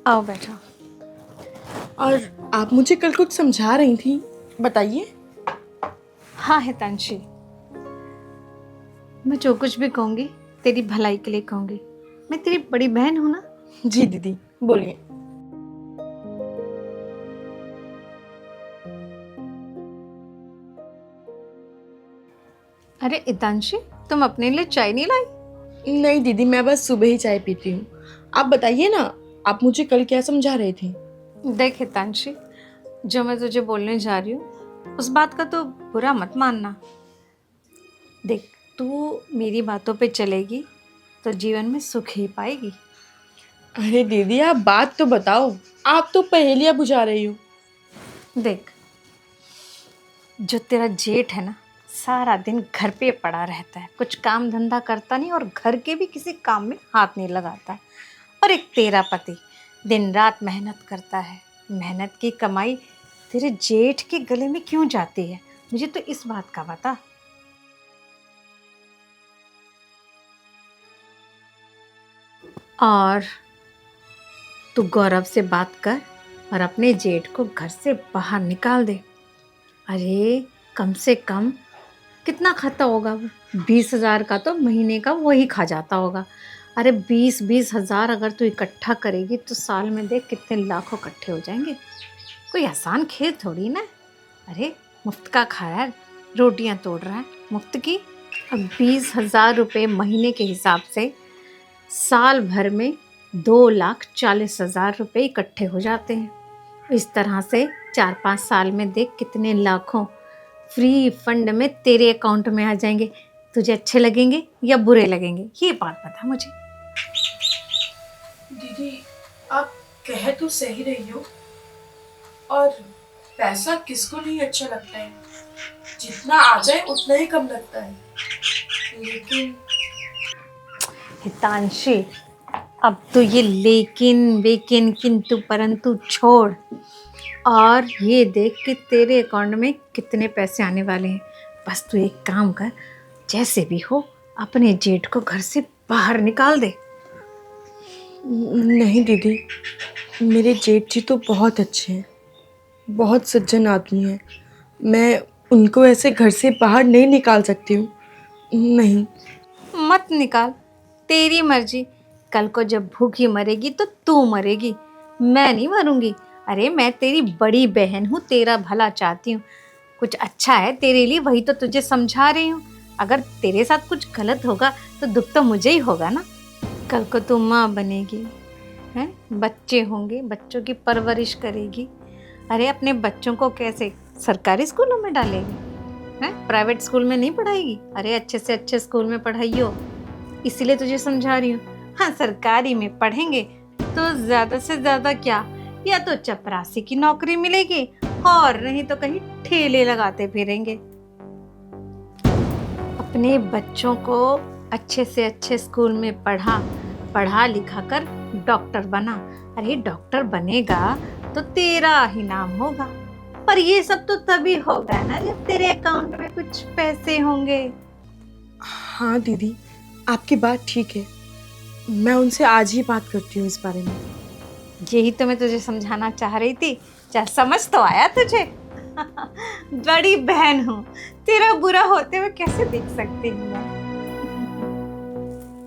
आओ बैठो। और आप मुझे कल कुछ समझा रही थी, बताइए। हाँ हितांशी, मैं जो कुछ भी कहूँगी तेरी भलाई के लिए कहूँगी। मैं तेरी बड़ी बहन हूँ ना। जी दीदी, बोलिए। अरे हितांशी, तुम अपने लिए चाय नहीं लाई? नहीं दीदी, मैं बस सुबह ही चाय पीती हूँ। आप बताइए ना, आप मुझे कल क्या समझा रहे थे? देख हितांशी, जो मैं तुझे बोलने जा रही हूँ उस बात का तो बुरा मत मानना। देख, तू मेरी बातों पे चलेगी तो जीवन में सुख ही पाएगी। अरे दीदी, आप बात तो बताओ, आप तो पहेलियां बुझा रही हो। देख, जो तेरा जेठ है ना, सारा दिन घर पे पड़ा रहता है, कुछ काम धंधा करता नहीं और घर के भी किसी काम में हाथ नहीं लगाता है। और एक तेरा पति दिन रात मेहनत करता है। मेहनत की कमाई तेरे जेठ के गले में क्यों जाती है? मुझे तो इस बात का बता। और तू गौरव से बात कर और अपने जेठ को घर से बाहर निकाल दे। अरे कम से कम कितना खाता होगा वो? 20,000 का तो महीने का वही खा जाता होगा। अरे 20,000 अगर तू इकट्ठा करेगी तो साल में देख कितने लाखों इकट्ठे हो जाएंगे। कोई आसान खेल थोड़ी ना। अरे मुफ्त का खा रहा है, रोटियां तोड़ रहा है मुफ्त की। अब 20,000 रुपये महीने के हिसाब से साल भर में 2,40,000 रुपये इकट्ठे हो जाते हैं। इस तरह से 4-5 साल में देख कितने लाखों फ्री फंड में तेरे अकाउंट में आ जाएंगे। तुझे अच्छे लगेंगे या बुरे लगेंगे, ये बात बता मुझे। दीदी, आप कह तो सही रही हो, और पैसा किसको नहीं अच्छा लगता है। जितना आ जाए उतना ही कम लगता है। लेकिन हितांशी, अब तो ये लेकिन वेकिन किंतु परंतु छोड़ और ये देख कि तेरे अकाउंट में कितने पैसे आने वाले हैं। बस तू एक काम कर, जैसे भी हो अपने जेठ को घर से बाहर निकाल दे। नहीं दीदी, मेरे जेठ जी तो बहुत अच्छे हैं, बहुत सज्जन आदमी हैं। मैं उनको ऐसे घर से बाहर नहीं निकाल सकती हूँ। नहीं। मत निकाल, तेरी मर्जी। कल को जब भूखी मरेगी तो तू मरेगी, मैं नहीं मरूंगी। अरे मैं तेरी बड़ी बहन हूँ, तेरा भला चाहती हूँ। कुछ अच्छा है तेरे लिए, वही तो तुझे समझा रही हूँ। अगर तेरे साथ कुछ गलत होगा तो दुख तो मुझे ही होगा ना। कल को तू माँ बनेगी, हैं, बच्चे होंगे, बच्चों की परवरिश करेगी। अरे अपने बच्चों को कैसे सरकारी स्कूलों में डालेगी, हैं, प्राइवेट स्कूल में नहीं पढ़ाएगी? अरे अच्छे से अच्छे स्कूल में पढ़ाइयो, इसीलिए तुझे समझा रही हूँ। हाँ, सरकारी में पढ़ेंगे तो ज़्यादा से ज़्यादा क्या, या तो चपरासी की नौकरी मिलेगी और नहीं तो कहीं ठेले लगाते फिरेंगे। अपने बच्चों को अच्छे से अच्छे स्कूल में पढ़ा लिखा कर डॉक्टर बना। अरे डॉक्टर बनेगा तो तेरा ही नाम होगा। पर ये सब तो तभी होगा ना जब तेरे अकाउंट में कुछ पैसे होंगे। हाँ दीदी, आपकी बात ठीक है। मैं उनसे आज ही बात करती हूँ इस बारे में। यही तो मैं तुझे समझाना चाह रही थी। चल, समझ तो आया तुझे। बड़ी बहन हूँ, तेरा बुरा होते हुए कैसे देख सकती हूँ मैं।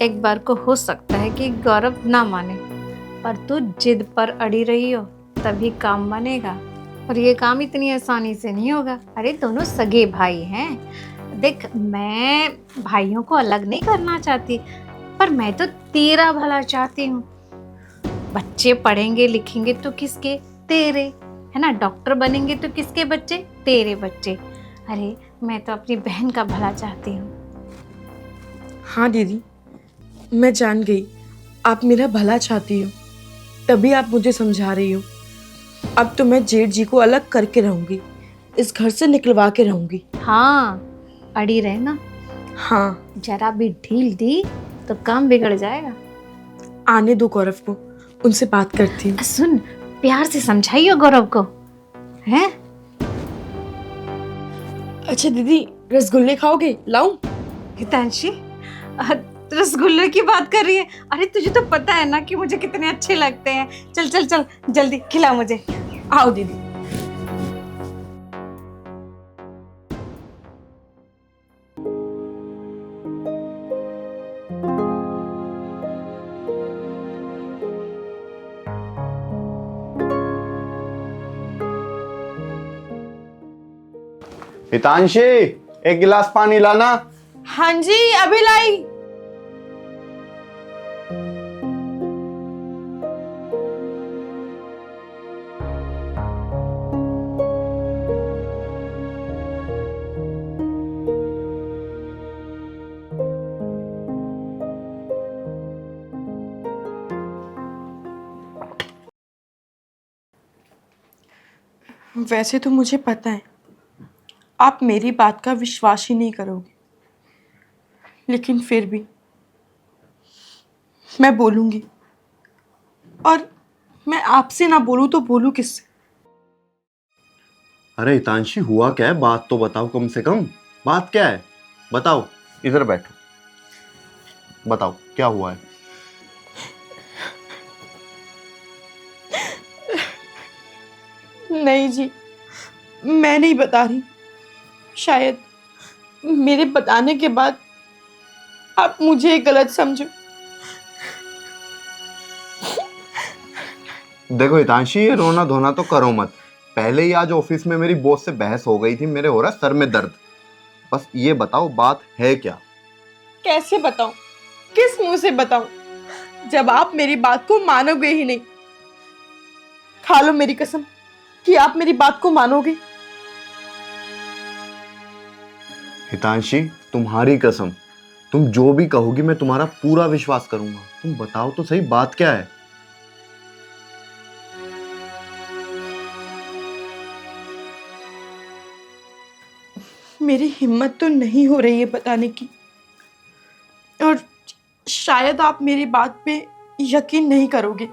एक बार को हो सकता है कि गौरव ना माने, पर तू जिद पर अड़ी रही हो तभी काम बनेगा। और ये काम इतनी आसानी से नहीं होगा। अरे दोनों सगे भाई हैं। देख, मैं भाइयों को अलग नहीं करना चाहती, पर मैं तो तेरा भला चाहती हूँ। बच्चे पढ़ेंगे लिखेंगे तो किसके? तेरे, है ना। डॉक्टर बनेंगे तो किसके बच्चे? तेरे बच्चे। अरे मैं तो अपनी बहन का भला चाहती हूँ। हाँ दीदी, मैं जान गई, आप मेरा भला चाहती हो, तभी आप मुझे समझा रही हो। अब तो मैं जेठ जी को अलग करके रहूंगी, इस घर से निकलवा के रहूंगी। हाँ, अड़ी रहना। हाँ। जरा भी ढील दी तो काम बिगड़ जाएगा। आने दो गौरव को, उनसे बात करती हूँ। सुन, प्यार से समझाइयो गौरव को, हैं? अच्छा दीदी, रसगुल्ले खाओगे? लाऊं? हितांशी, रसगुल्ले की बात कर रही है? अरे तुझे तो पता है ना कि मुझे कितने अच्छे लगते हैं। चल चल चल जल्दी खिला मुझे। आओ दीदी। हितांशी, एक गिलास पानी लाना। हाँ जी, अभी लाई। वैसे तो मुझे पता है आप मेरी बात का विश्वास ही नहीं करोगे, लेकिन फिर भी मैं बोलूंगी। और मैं आपसे ना बोलूं तो बोलूं किससे? अरे हितांशी, हुआ क्या है? बात तो बताओ, कम से कम बात क्या है बताओ। इधर बैठो, बताओ क्या हुआ है। नहीं जी, मैं नहीं बता रही। शायद मेरे बताने के बाद आप मुझे गलत समझो। देखो हितांशी, ये रोना धोना तो करो मत। पहले ही आज ऑफिस में मेरी बॉस से बहस हो गई थी, मेरे हो रहा सर में दर्द। बस ये बताओ बात है क्या। कैसे बताऊं? किस मुंह से बताऊं जब आप मेरी बात को मानोगे ही नहीं? खा लो मेरी कसम कि आप मेरी बात को मानोगे। हितांशी, तुम्हारी कसम, तुम जो भी कहोगी मैं तुम्हारा पूरा विश्वास करूंगा। तुम बताओ तो सही बात क्या है। मेरी हिम्मत तो नहीं हो रही है बताने की, और शायद आप मेरी बात पे यकीन नहीं करोगे,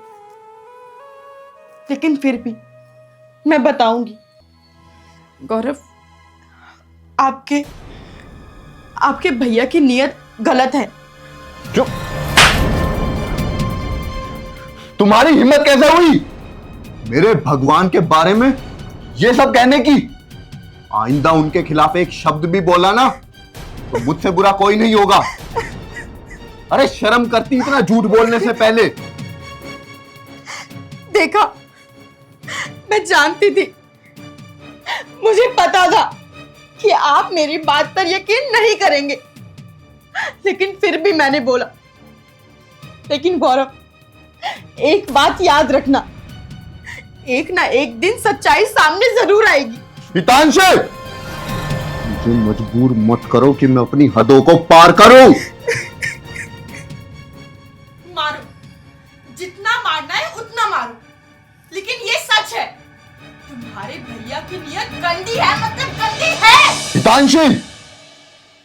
लेकिन फिर भी मैं बताऊंगी। गौरव, आपके आपके भैया की नीयत गलत है। चुप! तुम्हारी हिम्मत कैसे हुई मेरे भगवान के बारे में ये सब कहने की? आइंदा उनके खिलाफ एक शब्द भी बोला ना तो मुझसे बुरा कोई नहीं होगा। अरे शर्म करती इतना झूठ बोलने से पहले। देखा, मैं जानती थी, मुझे पता था कि आप मेरी बात पर यकीन नहीं करेंगे, लेकिन फिर भी मैंने बोला। लेकिन गौरव, एक बात याद रखना, एक ना एक दिन सच्चाई सामने जरूर आएगी। हितांशी, मुझे मजबूर मत करो कि मैं अपनी हदों को पार करूं। मारो, जितना मारना है उतना मारो, लेकिन ये सच है, तुम्हारे भैया की नीयत गंदी है, मतलब गंदी है। हितांशी,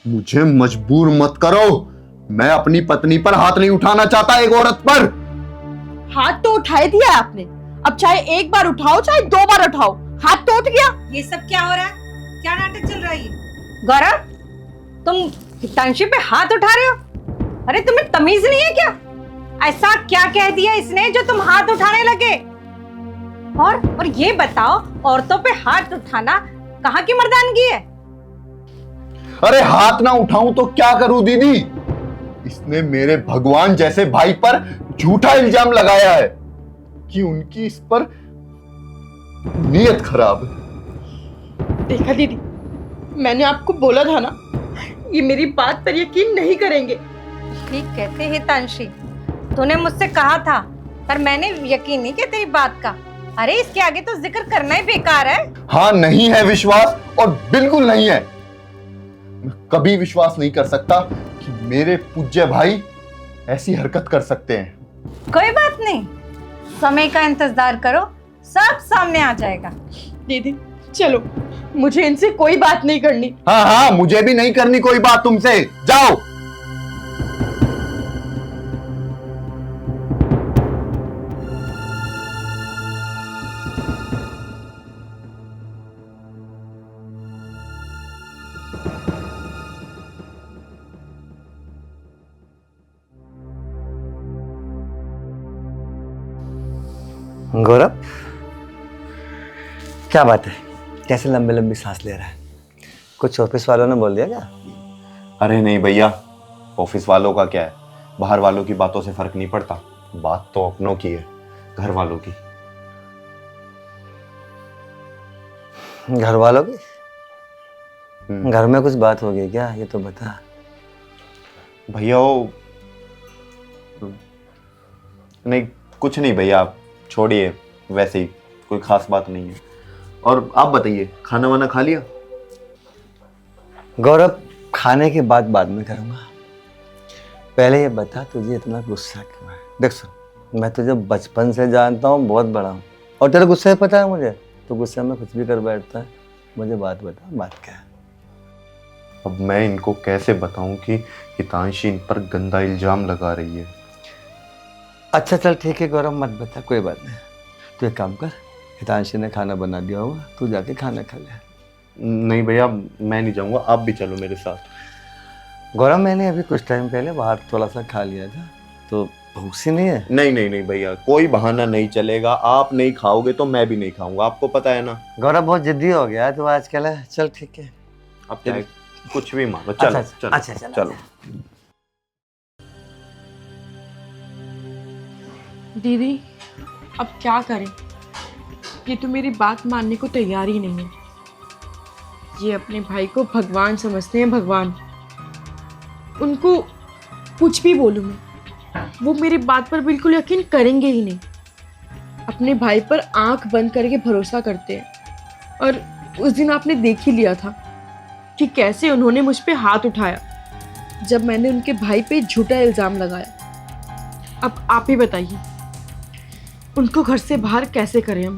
मुझे मजबूर मत करो। मैं अपनी पत्नी पर हाथ नहीं उठाना चाहता, एक औरत पर। हाथ तो उठाए दिया आपने, अब चाहे एक बार उठाओ चाहे दो बार उठाओ, हाथ तो उठ गया। ये सब क्या हो रहा है? क्या नाटक चल रहा है ये? गौरव, तुम हितांशी पे हाथ उठा रहे हो? अरे तुम्हें तमीज नहीं है क्या? ऐसा क्या कह दिया इसने जो तुम हाथ उठाने लगे? और ये बताओ, औरतों पे हाथ उठाना कहाँ की मर्दानगी है? अरे हाथ ना उठाऊं तो क्या करूं दीदी? इसने मेरे भगवान जैसे भाई पर झूठा इल्जाम लगाया है कि उनकी इस पर नीयत खराब है। देखा दीदी, मैंने आपको बोला था ना, ये मेरी बात पर यकीन नहीं करेंगे। ठीक कहते हितांशी, तूने मुझसे कहा था, पर मैंने यकीन नहीं किया तेरी बात का। अरे इसके आगे तो जिक्र करना ही बेकार है। हाँ, नहीं है विश्वास, और बिल्कुल नहीं है। मैं कभी विश्वास नहीं कर सकता कि मेरे पूज्य भाई ऐसी हरकत कर सकते हैं। कोई बात नहीं, समय का इंतजार करो, सब सामने आ जाएगा। दीदी चलो, मुझे इनसे कोई बात नहीं करनी। हाँ हाँ, मुझे भी नहीं करनी कोई बात तुमसे, जाओ। गौरव, क्या बात है? कैसे लंबी लंबी सांस ले रहा है? कुछ ऑफिस वालों ने बोल दिया क्या? अरे नहीं भैया, ऑफिस वालों का क्या है, बाहर वालों की बातों से फर्क नहीं पड़ता। बात तो अपनों की है, घर वालों की। घर वालों की? घर में कुछ बात हो गई क्या? ये तो बता। भैया वो नहीं, कुछ नहीं भैया, आप छोड़िए, वैसे ही कोई खास बात नहीं है। और आप बताइए, खाना वाना खा लिया? गौरव, खाने की बात बाद में करूंगा, पहले ये बता तुझे इतना गुस्सा क्यों है? देख सुन, मैं तुझे बचपन से जानता हूँ, बहुत बड़ा हूँ, और तेरे गुस्से पता है मुझे, तो गुस्से में कुछ भी कर बैठता है। मुझे बात बता, बात क्या है? अब मैं इनको कैसे बताऊं कि हितांशी इन पर गंदा इल्जाम लगा रही है। अच्छा चल ठीक है गौरव, मत बता, कोई बात नहीं। तू एक काम कर, हितांशी ने खाना बना दिया होगा, तू जाके खाना खा ले। नहीं भैया, मैं नहीं जाऊंगा, आप भी चलो मेरे साथ। गौरव, मैंने अभी कुछ टाइम पहले बाहर थोड़ा सा खा लिया था, तो भूख सी नहीं है? नहीं नहीं नहीं भैया, कोई बहाना नहीं चलेगा। आप नहीं खाओगे तो मैं भी नहीं खाऊंगा, आपको पता है ना। गौरव बहुत जिद्दी हो गया तो आजकल है। चल ठीक है, आप चाहे कुछ भी मानो, चलो अच्छा, चलो अच्छा, चलो, चलो। दीदी, अब क्या करें? ये तो मेरी बात मानने को तैयार ही नहीं है। ये अपने भाई को भगवान समझते हैं, भगवान। उनको कुछ भी बोलूं मैं, वो मेरी बात पर बिल्कुल यकीन करेंगे ही नहीं। अपने भाई पर आंख बंद करके भरोसा करते हैं। और उस दिन आपने देख ही लिया था कि कैसे उन्होंने मुझ पे हाथ उठाया जब मैंने उनके भाई पे झूठा इल्ज़ाम लगाया। अब आप ही बताइए, उनको घर से बाहर कैसे करें हम?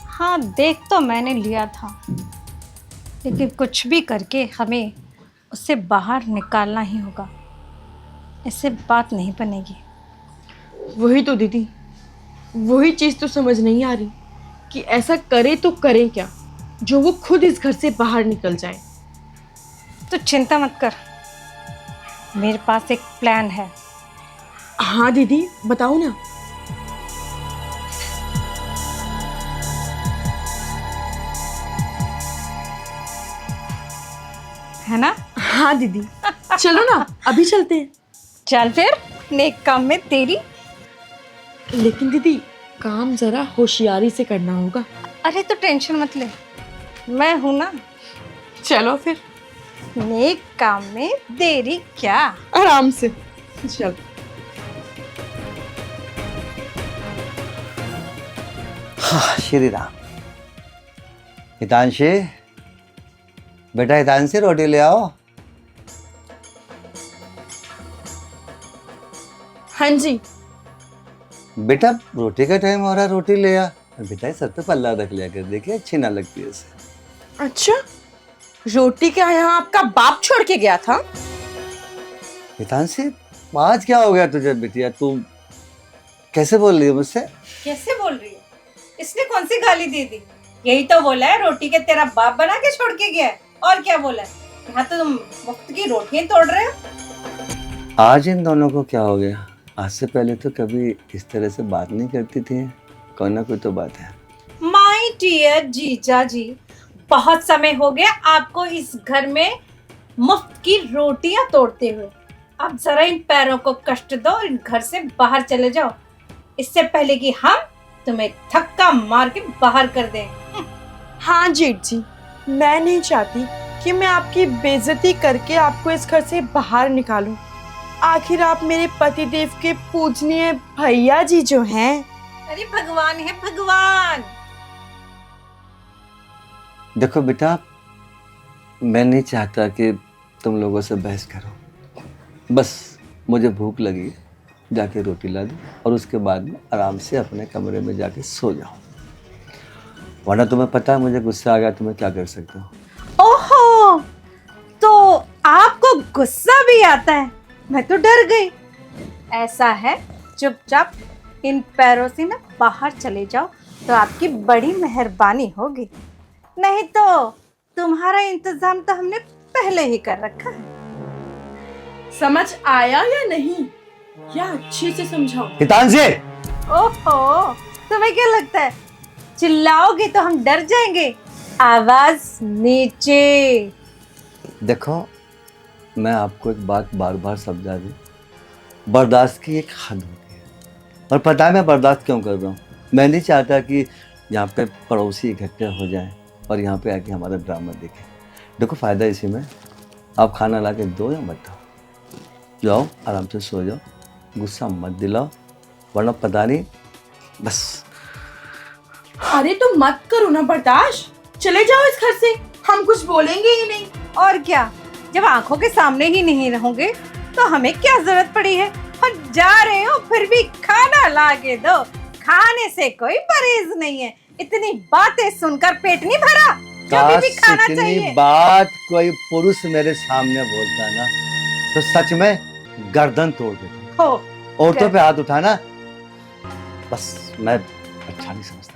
हाँ, देख तो मैंने लिया था, लेकिन कुछ भी करके हमें उससे बाहर निकालना ही होगा। इससे बात नहीं बनेगी। वही तो दीदी, वही चीज़ तो समझ नहीं आ रही कि ऐसा करे तो करें क्या जो वो खुद इस घर से बाहर निकल जाए। तो चिंता मत कर, मेरे पास एक प्लान है। हाँ दीदी, बताओ ना। है ना? हाँ दीदी, चलो ना, अभी चलते हैं। चल फिर, नेक काम में तेरी। लेकिन दीदी, काम जरा होशियारी से करना होगा। अरे तो टेंशन मत ले, मैं हूं ना। चलो फिर, नेक काम में देरी क्या। आराम से चल। हाँ, श्री राम। हितांशी, बेटा हितांशी, रोटी ले आओ। हाँ जी। बेटा रोटी का टाइम हो रहा है, रोटी ले आ। बेटा सर पे पल्ला रख लिया कर, देखिए अच्छी ना लगती है इसे। अच्छा, रोटी क्या यहाँ आपका बाप छोड़ के गया था? हितांशी, आज क्या हो गया तुझे बिटिया? तू कैसे बोल रही है मुझसे? कैसे बोल रही है? इसने कौन सी गाली दे दी? यही तो बोला है, रोटी के तेरा बाप बना के छोड़ के गया है। और क्या बोला है? यहाँ तो तुम मुफ्त की रोटियां तोड़ रहे हो। आज इन दोनों को क्या हो गया? आज से पहले तो कभी इस तरह से बात नहीं करती थी। कोई ना कोई तो बात है। माय डियर जीजा जी, बहुत समय हो गया आपको इस घर में मुफ्त की रोटियां तोड़ते हुए। अब जरा इन पैरों को कष्ट दो और इन घर से बाहर चले जाओ, इससे पहले कि हम तुम्हें धक्का मार के बाहर कर दें। हाँ जेठ जी, मैं नहीं चाहती कि मैं आपकी बेइज्जती करके आपको इस घर से बाहर निकालूं। आखिर आप मेरे पतिदेव के पूजनीय भैया जी जो हैं। अरे भगवान है भगवान। देखो बेटा, मैं नहीं चाहता कि तुम लोगों से बहस करो। बस मुझे भूख लगी है, जाके रोटी ला दो और उसके बाद में आराम से अपने कमरे में जाके सो जाओ। वरना तुम्हें पता है मुझे गुस्सा आ गया तो मैं क्या कर सकता हूँ। ओहो, तो आपको गुस्सा भी आता है? मैं तो डर गई। ऐसा है, चुपचाप इन पैरों से ना बाहर चले जाओ तो आपकी बड़ी मेहरबानी होगी। नहीं तो तुम्हारा इंतजाम तो हमने पहले ही कर रखा है। समझ आया या नहीं? या अच्छे से समझाओ। हितांशी, ओहो, तुम्हें क्या लगता है चिल्लाओगे तो हम डर जाएंगे? आवाज नीचे। देखो, मैं आपको एक बात बार बार समझा दूं, बर्दाश्त की एक हद होती है। और पता है मैं बर्दाश्त क्यों कर रहा हूँ? मैं नहीं चाहता कि यहाँ पे पड़ोसी इकट्ठे हो जाएं और यहाँ पे आके हमारा ड्रामा देखें। देखो, फ़ायदा इसी में, आप खाना ला के दो या मत दो, जाओ आराम से सो जाओ, गुस्सा मत दिलाओ, वरना पता नहीं बस। अरे तो मत करो ना बर्दाश्त, चले जाओ इस घर से, हम कुछ बोलेंगे ही नहीं। और क्या, जब आंखों के सामने ही नहीं रहोगे तो हमें क्या जरूरत पड़ी है? और जा रहे हो फिर भी खाना ला के दो। खाने से कोई परहेज नहीं है। इतनी बातें सुनकर पेट नहीं भरा? कभी भी खाना इतनी चाहिए। बात कोई पुरुष मेरे सामने बोलता ना तो सच में गर्दन तोड़ देता। हो, औरतों पे हाथ उठाना बस मैं अच्छा नहीं समझता।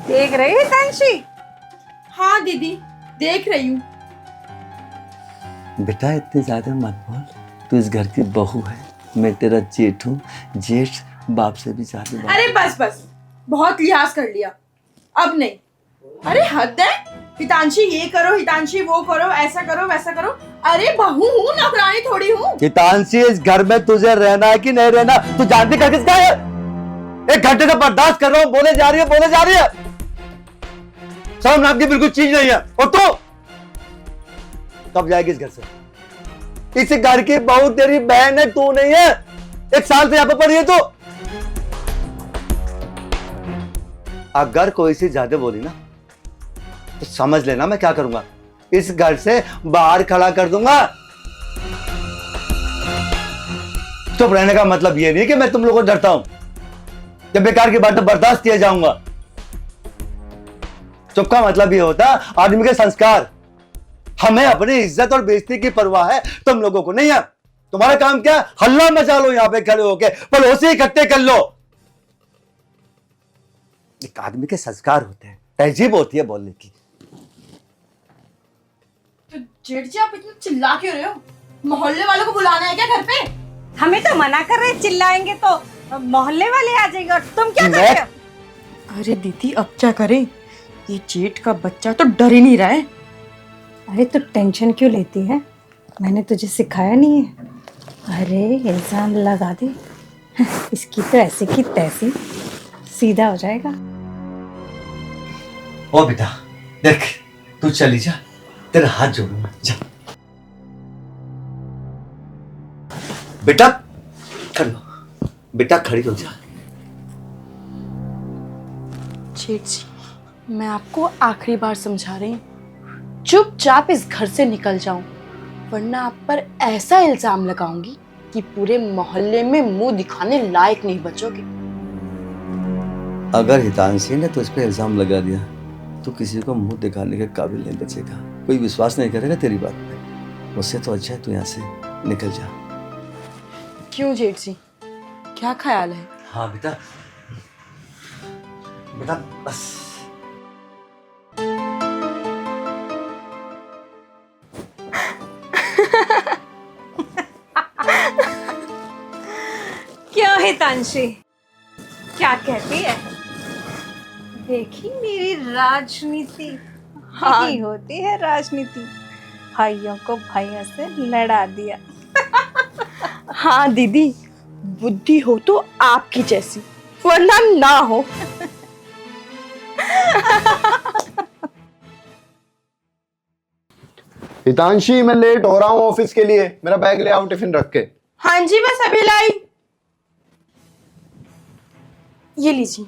देख रही है तांशी? हाँ दीदी, देख रही हूँ। बेटा इतनी ज्यादा मत बोल, तू इस घर की बहू है, मैं तेरा जेठ हूँ, जेठ बाप से भी ज्यादा बाप। अरे बस बस, बहुत लिहाज कर लिया, अब नहीं। अरे हद है, हितांशी ये करो, हितांशी वो करो, ऐसा करो वैसा करो। अरे बहू हूँ, नौकरानी थोड़ी हूँ। हितांशी, इस घर में तुझे रहना है कि नहीं रहना तू जानती कर किसका है? एक घंटे से बर्दाश्त कर रहा हूँ, बोले जा रही है। शर्म नाम की बिल्कुल चीज नहीं है। और तू कब जाएगी इस घर से? इस घर की बहू तेरी बहन है, तू नहीं है। 1 साल से यहाँ पे पड़ी है तू। अगर कोई सी ज्यादा बोली ना तो समझ लेना मैं क्या करूंगा, इस घर से बाहर खड़ा कर दूंगा। चुप रहने का मतलब ये नहीं कि मैं तुम लोगों को डरता हूं, कि बेकार की बातें बर्दाश्त किया जाऊंगा। चुप का मतलब ये होता आदमी के संस्कार। हमें अपनी इज्जत और बेइज्जती की परवाह है, तुम लोगों को नहीं है। तुम्हारा काम क्या? हल्ला मचा लो यहाँ पे खड़े होके, पड़ोसी इकट्ठे कर लो। एक आदमी के संस्कार होते हैं, तहजीब होती है बोलने की। तो जेठ जी आप इतना चिल्ला क्यों रहे हो? मोहल्ले वालों को बुलाना है क्या घर पे? हमें तो मना कर रहे, चिल्लाएंगे तो मोहल्ले वाले आ जाएंगे और तुम क्या कर रहे हो? अरे दीदी अब क्या करें, ये जेठ का बच्चा तो डर ही नहीं रहा है। अरे तो टेंशन क्यों लेती है? मैंने तुझे सिखाया नहीं है? अरे इल्जाम लगा दे, इसकी तो ऐसे की तैसी, सीधा हो जाएगा। ओ बेटा देख, तू चली जा, तेरा हाथ जोड़ूंगा, जा। बेटा खड़ी हो, बेटा खड़ी हो जा। जेठ जी, मैं आपको आखिरी बार समझा रही हूँ, चुपचाप इस घर से निकल जाओ, वरना आप पर ऐसा इल्जाम लगाऊंगी कि पूरे मोहल्ले में मुंह दिखाने लायक नहीं बचोगे। अगर हितांशी ने तुझ पे इल्जाम लगा दिया तो किसी को मुंह दिखाने के काबिल नहीं बचेगा, कोई विश्वास नहीं करेगा तेरी बात पे। उससे तो अच्छा है तू यहाँ से निकल जा। क्यों जेठ जी, क्या ख्याल है? हाँ बेटा, बेटा बस। क्यों हितांशी, क्या कहती है? देखी मेरी राजनीति? हाँ। यही होती है राजनीति, भाइयों को भाइयों से लड़ा दिया। हाँ दीदी, बुद्धि हो तो आपकी जैसी, वरना ना हो। हितांशी, मैं लेट हो रहा हूँ ऑफिस के लिए, मेरा बैग ले आओ टिफिन रख के। हाँ जी बस अभी लाई। ये लीजिए।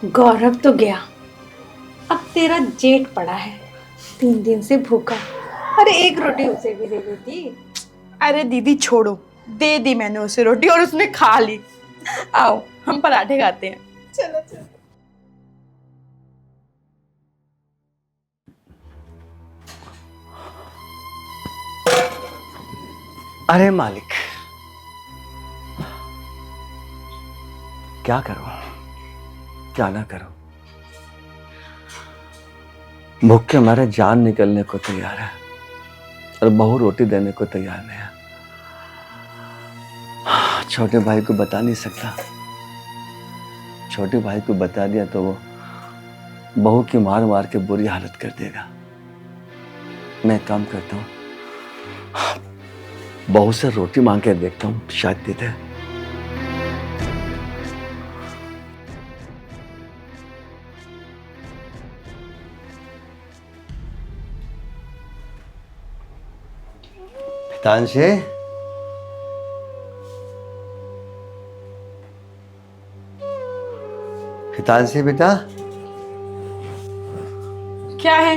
गौरव तो गया, अब तेरा जेठ पड़ा है 3 दिन से भूखा। अरे एक रोटी उसे भी दे देती। अरे दीदी छोड़ो, दे दी मैंने उसे रोटी और उसने खा ली। आओ हम पराठे खाते हैं। चलो चलो। अरे मालिक, क्या करो क्या ना करो, भूख के मारे जान निकलने को तैयार है और बहू रोटी देने को तैयार नहीं है। छोटे भाई को बता नहीं सकता, छोटे भाई को बता दिया तो वो बहू की मार मार के बुरी हालत कर देगा। मैं काम करता हूँ, बहू से रोटी मांग के देखता हूँ, शायद दे दे। हितांशी, हितांशी बेटा, क्या है?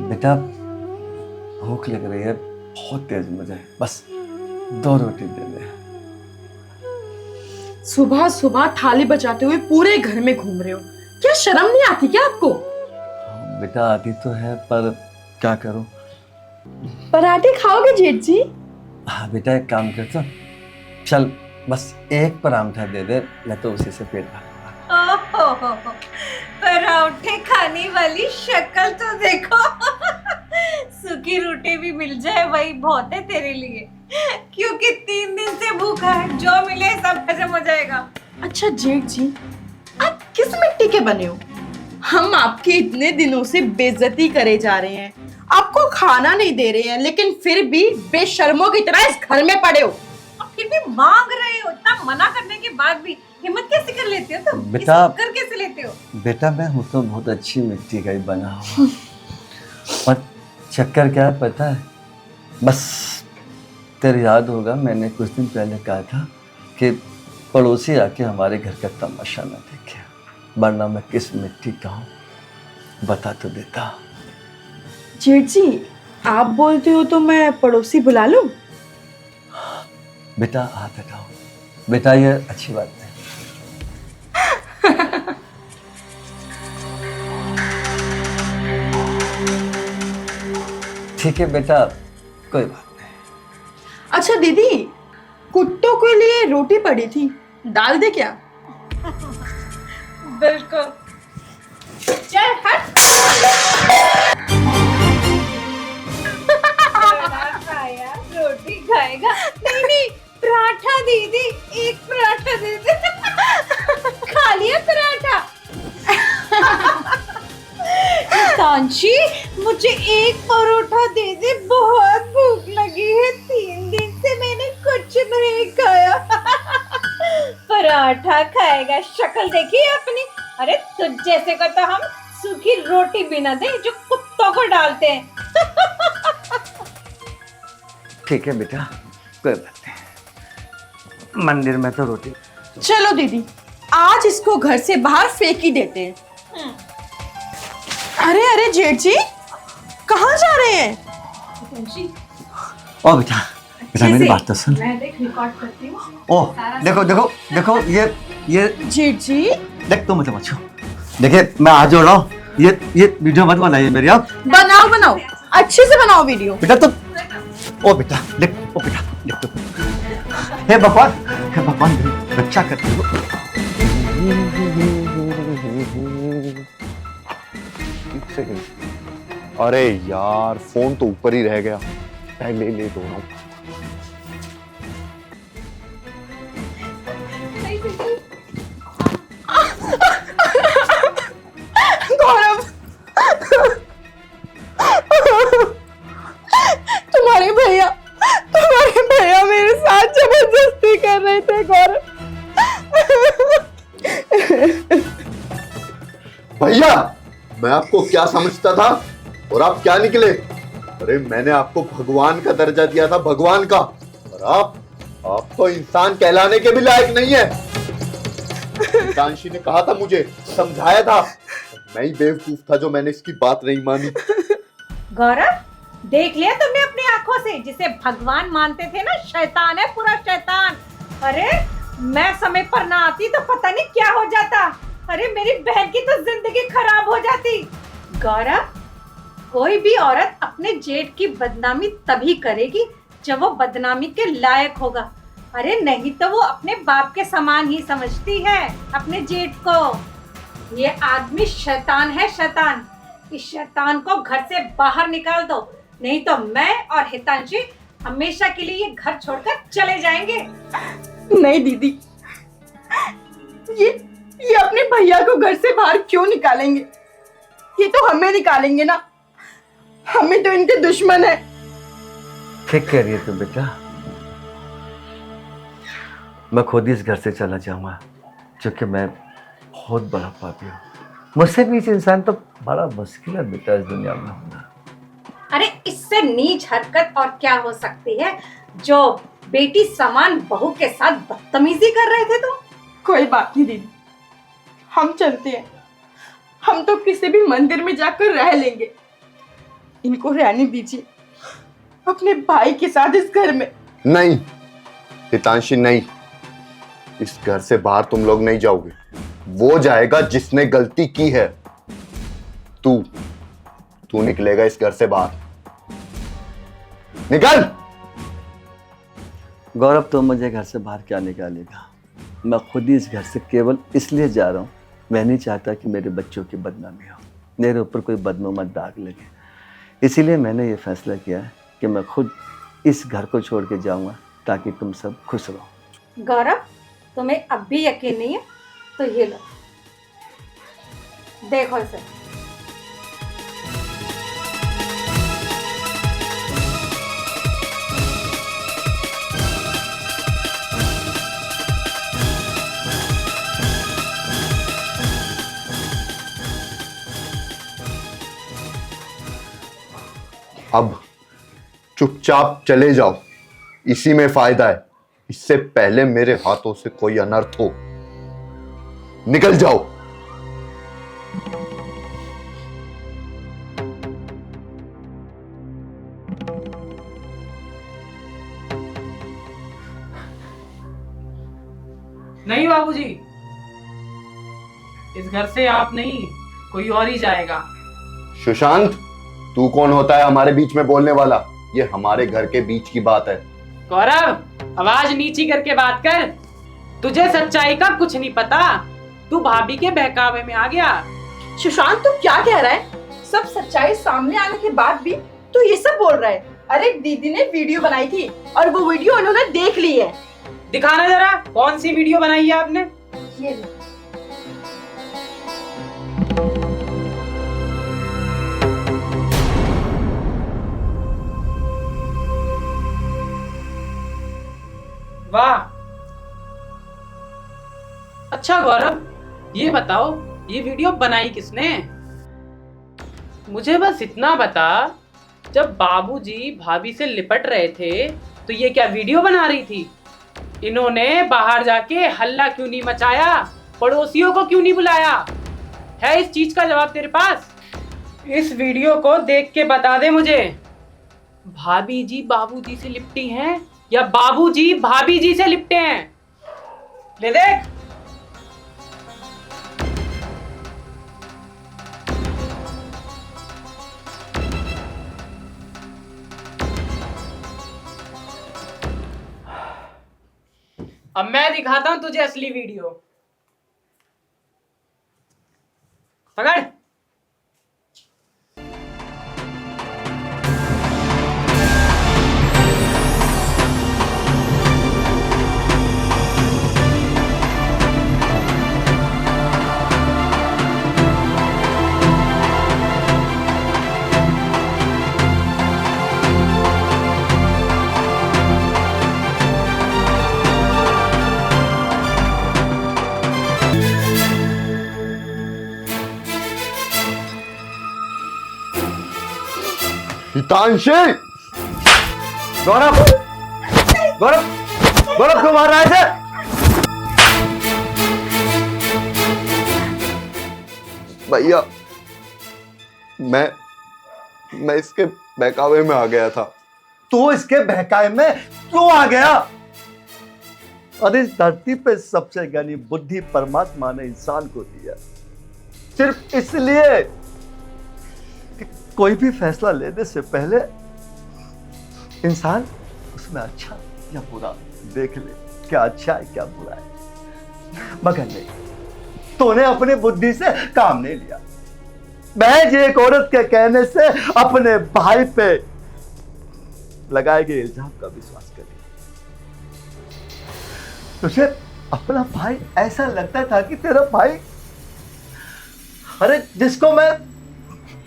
बेटा भूख लग रही है बहुत तेज मुझे, बस 2 रोटी दे दे। सुबह सुबह थाली बजाते हुए पूरे घर में घूम रहे हो, क्या शर्म नहीं आती क्या आपको? बेटा आती तो है पर क्या करूं। पराठे खाओगे जेठ जी? हाँ बेटा एक काम कर तो चल बस एक पराठा दे दे, मैं तो उसी से पेट भर लूंगा। ओहो, पराठे खाने वाली शक्ल तो देखो। सूखी रोटी भी मिल जाए वही बहुत है तेरे लिए, क्योंकि 3 दिन से भूखा है, जो मिले सब हजम हो जाएगा। अच्छा जेठ जी, आप किस मिट्टी के बने हो? हम आपके इतने दिनों से बेइज्जती करे जा रहे हैं, आपको खाना नहीं दे रहे हैं, लेकिन फिर भी बेशर्मों की तरह इस घर में पड़े हो। और फिर भी मांग रहे हो, इतना मना करने के बाद भी हिम्मत कैसे कर लेते हो तुम? बेटा कर कैसे लेते हो? बेटा मैं हूँ तो बहुत अच्छी मिट्टी का ही बना हुआ, और चक्कर क्या है पता है, बस तेरे याद होगा मैंने कुछ दिन पहले कहा था कि पड़ोसी आके हमारे घर का तमाशा न देखे, वरना मैं किस मिट्टी का हूँ बता तो देता। जेठ जी आप बोलते हो तो मैं पड़ोसी बुला लूं? बेटा हाथ हटाओ, बेटा ये अच्छी बात है। ठीक है बेटा, कोई बात नहीं। अच्छा दीदी, कुत्तों के लिए रोटी पड़ी थी, डाल दे क्या? बिल्कुल। चल हट। खाया रोटी खाएगा? नहीं नहीं, पराठा दीदी, एक पराठा दे दे। खा लिया पराठा? तांशी, मुझे एक परोठा दे दे, बहुत भूख लगी है, 3 दिन से मैंने कुछ नहीं खाया। पराठा खाएगा, शक्ल देखी अपनी। अरे तुझ जैसे को तो हम सूखी रोटी भी ना दे जो कुत्तों को डालते हैं। ठीक है बेटा, कोई बात नहीं, मंदिर में तो रोटी। चलो दीदी, आज इसको घर से बाहर फेंक ही देते हैं। अरे अरे जेठ जी, कहाँ जा रहे हैं? ओ बेटा, बेटा मेरी बात तो सुन। मैं देख रिकॉर्ड करती हूँ। ओ देखो देखो देखो, ये जेठ जी देख, तुम मुझे मत छू। देखिए मैं आज जोड़ रहा हूँ, ये वीडियो मत बनाइए मेरी आप। बनाओ बनाओ, अच्छे से बनाओ वीडियो। बेटा तुम, ओ बेटा देख, ओ बेटा देख तो, हे भगवान, हे भगवान रक्षा करते हो। अरे यार फोन तो ऊपर ही रह गया, पहले ले दो रहा हूँ। गौरव, तुम्हारे भैया मेरे साथ जबरदस्ती कर रहे थे गौरव। भैया, मैं आपको क्या समझता था और आप क्या निकले? अरे मैंने आपको भगवान का दर्जा दिया था, भगवान का, और आप तो इंसान कहलाने के भी लायक नहीं है। हितांशी ने कहा था, मुझे समझाया था, मैं ही बेवकूफ था जो मैंने इसकी बात नहीं मानी। गौरव, देख लिया तुमने अपनी आंखों से, जिसे भगवान मानते थे ना, शैतान है, पूरा शैतान। अरे मैं समय पर ना आती तो पता नहीं क्या हो जाता। अरे मेरी बहन की तो जिंदगी खराब हो जाती। गौरव, कोई भी औरत अपने जेठ की बदनामी तभी करेगी जब वो बदनामी के लायक होगा। अरे नहीं तो वो अपने बाप के समान ही समझती है अपने जेठ को। ये आदमी शैतान है, शैतान। इस शैतान को घर से बाहर निकाल दो, नहीं तो मैं और हितांशी हमेशा के लिए ये घर छोड़कर चले जाएंगे। नहीं दीदी, ये अपने भैया को घर से बाहर क्यों निकालेंगे? ये तो हमें निकालेंगे ना, हमें तो इनके दुश्मन है। ठीक कह रही है तुम बेटा, मैं खुद ही इस घर से चला जाऊंगा क्योंकि मैं बहुत बड़ा पापी हूँ। मुझसे भी इस इंसान तो बड़ा मुश्किल है बेटा इस दुनिया में होना। अरे इससे नीच हरकत और क्या हो सकती है, जो बेटी समान बहू के साथ बदतमीजी कर रहे थे तुम। कोई बात नहीं दीदी, हम चलते हैं। हम तो किसी भी मंदिर में जाकर रह लेंगे। इनको रहने दीजिए अपने भाई के साथ इस घर में। नहीं हितांशी, नहीं, इस घर से बाहर तुम लोग नहीं जाओगे। वो जाएगा जिसने गलती की है। तू निकलेगा इस घर से बाहर। निकल। गौरव तो मुझे घर से बाहर क्या निकालेगा, मैं खुद ही इस घर से केवल इसलिए जा रहा हूँ, मैं नहीं चाहता कि मेरे बच्चों की बदनामी हो, मेरे ऊपर कोई बदनुमा दाग लगे। इसीलिए मैंने ये फैसला किया है कि मैं खुद इस घर को छोड़ के जाऊँगा ताकि तुम सब खुश रहो। गौरव, तुम्हें अब भी यकीन नहीं है तो ये लो, देखो इसे। अब चुपचाप चले जाओ, इसी में फायदा है। इससे पहले मेरे हाथों से कोई अनर्थ हो। निकल जाओ। नहीं बाबूजी, इस घर से आप नहीं, कोई और ही जाएगा। सुशांत, तू कौन होता है हमारे बीच में बोलने वाला? ये हमारे घर के बीच की बात है। गौरव, आवाज नीची करके बात कर। तुझे सच्चाई का कुछ नहीं पता, तू भाभी के बहकावे में आ गया। सुशांत तू क्या कह रहा है? सब सच्चाई सामने आने के बाद भी तू ये सब बोल रहा है? अरे दीदी ने वीडियो बनाई थी और वो वीडियो उन्होंने देख ली है। दिखाना जरा, कौन सी वीडियो बनाई है आपने? ये लो। वाह, अच्छा गौरव, ये बताओ ये वीडियो बनाई किसने? मुझे बस इतना बता, जब बाबूजी भाभी से लिपट रहे थे तो ये क्या वीडियो बना रही थी? इन्होंने बाहर जाके हल्ला क्यों नहीं मचाया? पड़ोसियों को क्यों नहीं बुलाया? है इस चीज का जवाब तेरे पास? इस वीडियो को देख के बता दे मुझे, भाभी जी बाबूजी से लिपटी हैं या बाबूजी भाभी जी से लिपटे हैं? ले देख। अब मैं दिखाता हूं तुझे असली वीडियो। पकड़। हितांशी! गौरव, गौरव, गौरव क्यों मार रहा है इसे? भैया, मैं इसके बहकावे में आ गया था। तू इसके बहकावे में क्यों आ गया? और इस धरती पे सबसे ज्ञानी बुद्धि परमात्मा ने इंसान को दिया, सिर्फ इसलिए कि कोई भी फैसला लेने से पहले इंसान उसमें अच्छा या बुरा देख ले, क्या अच्छा है क्या बुरा है। मगर नहीं, तूने अपनी बुद्धि से काम नहीं लिया। महज एक औरत के कहने से अपने भाई पे लगाए गए इल्जाम का विश्वास करिए। तुझे अपना भाई ऐसा लगता था कि तेरा भाई, अरे जिसको मैं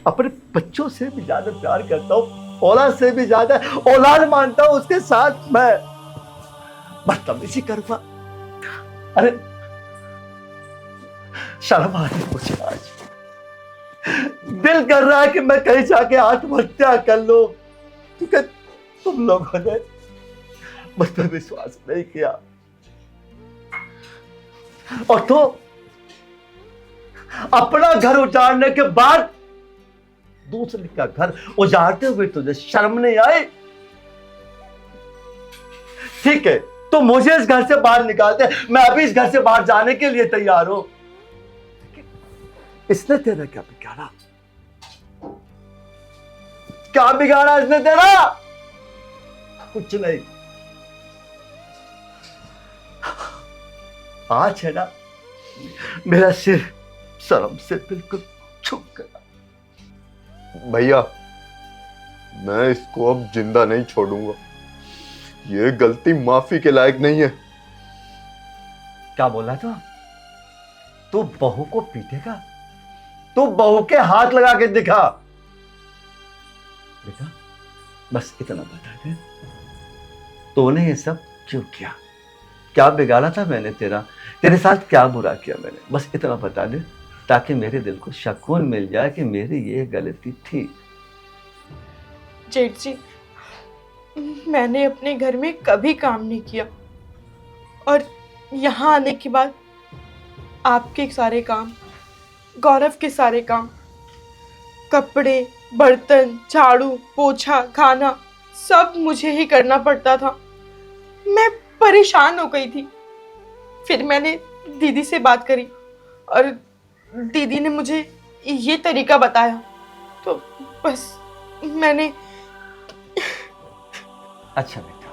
अपने बच्चों से भी ज्यादा प्यार करता हूँ, औलाद से भी ज्यादा औलाद मानता हूँ, उसके साथ मैं बदतमीजी करूंगा। अरे शर्म आ रही है मुझे आज। दिल कर रहा है कि मैं कहीं जाके आत्महत्या कर लूं, क्योंकि तुम लोगों ने मुझ पर विश्वास नहीं किया। और तो अपना घर उजाड़ने के बाद दूसरे का घर उजाड़ते हुए तुझे शर्म नहीं आई? ठीक है, तो मुझे इस घर से बाहर निकालते, मैं अभी इस घर से बाहर जाने के लिए तैयार हूं। इसने तेरा क्या बिगाड़ा? क्या बिगाड़ा इसने तेरा? कुछ नहीं। आज है ना, मेरा सिर शर्म से बिल्कुल झुक गया। भैया, मैं इसको अब जिंदा नहीं छोड़ूंगा। ये गलती माफी के लायक नहीं है। क्या बोला तू बहू को पीटेगा? तू बहू के हाथ लगा के दिखा। बेटा, बस इतना बता दे, तूने ये सब क्यों किया? क्या बिगाड़ा था मैंने तेरे साथ क्या बुरा किया मैंने? बस इतना बता दे, ताकि मेरे दिल को सुकून मिल जाए कि मेरी ये गलती थी। जेठ जी, मैंने अपने घर में कभी काम नहीं किया, और यहाँ आने के बाद आपके सारे काम, गौरव के सारे काम, कपड़े, बर्तन, झाड़ू, पोछा, खाना, सब मुझे ही करना पड़ता था। मैं परेशान हो गई थी। फिर मैंने दीदी से बात करी और दीदी ने मुझे ये तरीका बताया, तो बस मैंने। अच्छा बेटा,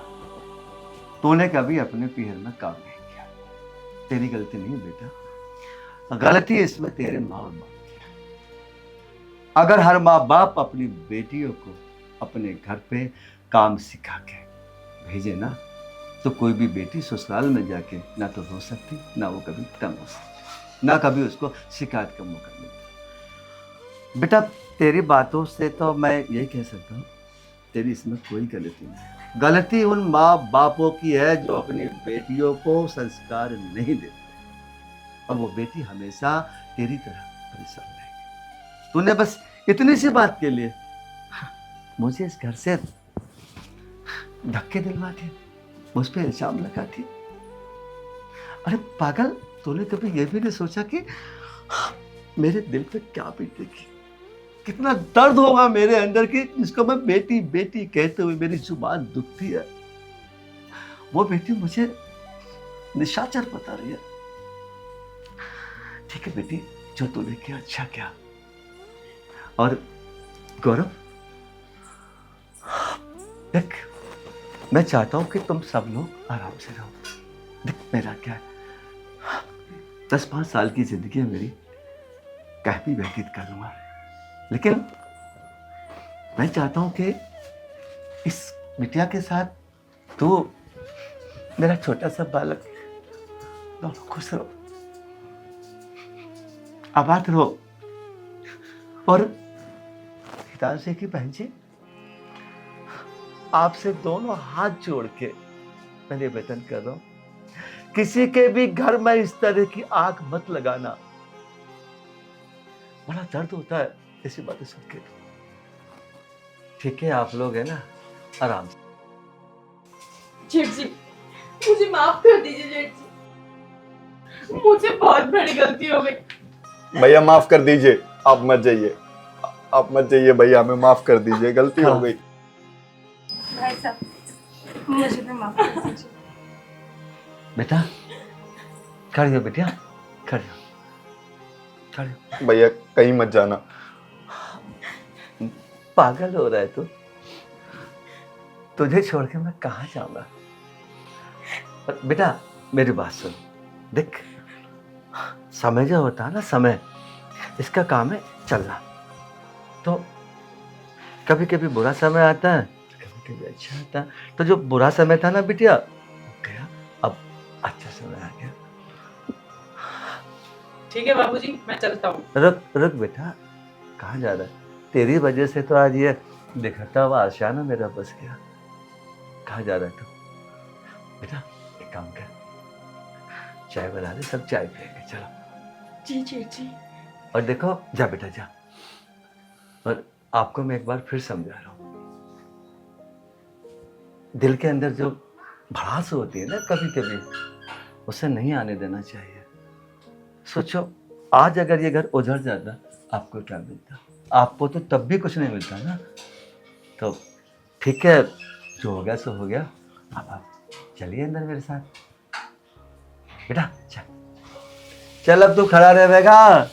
तूने कभी अपने पीहर में काम नहीं किया, तेरी गलती नहीं बेटा। गलती इसमें तेरे माँ बाप की है। अगर हर माँ बाप अपनी बेटियों को अपने घर पे काम सिखा के भेजे ना, तो कोई भी बेटी ससुराल में जाके ना तो रो सकती, ना वो कभी तंग हो सकती, ना कभी उसको शिकायत का मौका मिलता। बेटा, तेरी बातों से तो मैं यही कह सकता हूँ, तेरी इसमें कोई गलती नहीं। गलती उन माँ बापों की है जो अपनी बेटियों को संस्कार नहीं देते, और वो बेटी हमेशा तेरी तरह परेशान रहेगी। तूने बस इतनी सी बात के लिए मुझे इस घर से धक्के दिलवा दिए, मुझ पे इल्जाम लगा दिए। अरे पागल, तूने कभी ये भी नहीं सोचा कि मेरे दिल पे क्या बीतेगी, कितना दर्द होगा मेरे अंदर की, जिसको मैं बेटी बेटी कहते हुए मेरी जुबान दुखती है। वो बेटी मुझे निशाचर बता रही है। ठीक है बेटी, जो तूने किया अच्छा किया। और गौरव, देख, मैं चाहता हूं कि तुम सब लोग आराम से रहो। देख, मेरा क्या है, 10-5 साल की जिंदगी है मेरी, कहीं भी व्यतीत करूंगा, लेकिन मैं चाहता हूं कि इस बिटिया के साथ तू, मेरा छोटा सा बालक, दोनों खुश रहो, आबाद रहो। और हितांशी की बहन जी, आपसे दोनों हाथ जोड़ के मैं निवेदन कर रहा हूं, किसी के भी घर में इस तरह की आग मत लगाना। बड़ा दर्द होता है ऐसी बातें सुन के। ठीक है, आप लोग है ना, आराम से। जेठ जी, मुझे माफ कर दीजिए जेठ जी, मुझसे बहुत बड़ी गलती हो गई। भैया माफ कर दीजिए, आप मत जाइए, आप मत जाइए भैया, हमें माफ कर दीजिए, गलती हो गई। भाई साहब, मुझे भी माफ कर दीजिए। बेटा खड़े हो, बेटिया खड़े हो, खड़े हो। भैया कहीं मत जाना। पागल हो रहा है तू? तुझे छोड़ के मैं कहाँ जाऊंगा? बेटा मेरी बात सुन, देख, समय जो होता है ना, समय, इसका काम है चलना, तो कभी कभी बुरा समय आता है, कभी कभी अच्छा आता है। तो जो बुरा समय था ना बिटिया, वो गया, अब अच्छा समय आ गया। ठीक है बाबूजी, मैं चलता हूँ। रुक रुक बेटा, कहाँ जा रहा है? तेरी वजह से तो आज ये दिखता हुआ आशियाना मेरा बस गया। कहाँ जा रहा है तू? बेटा एक काम कर, चाय बना दे, सब चाय पियेंगे, चलो। जी जेठ जी। और देखो, जा बेटा जा। और आपको मैं एक बार फिर समझा रहा हूँ, दिल के अंदर जो भड़ास होती है ना कभी कभी, उसे नहीं आने देना चाहिए। सोचो, आज अगर ये घर उजड़ जाता, आपको क्या मिलता? आपको तो तब भी कुछ नहीं मिलता ना। तो ठीक है, जो हो गया सो हो गया। अब आप चलिए अंदर मेरे साथ। बेटा चल चल, अब तू खड़ा रहेगा।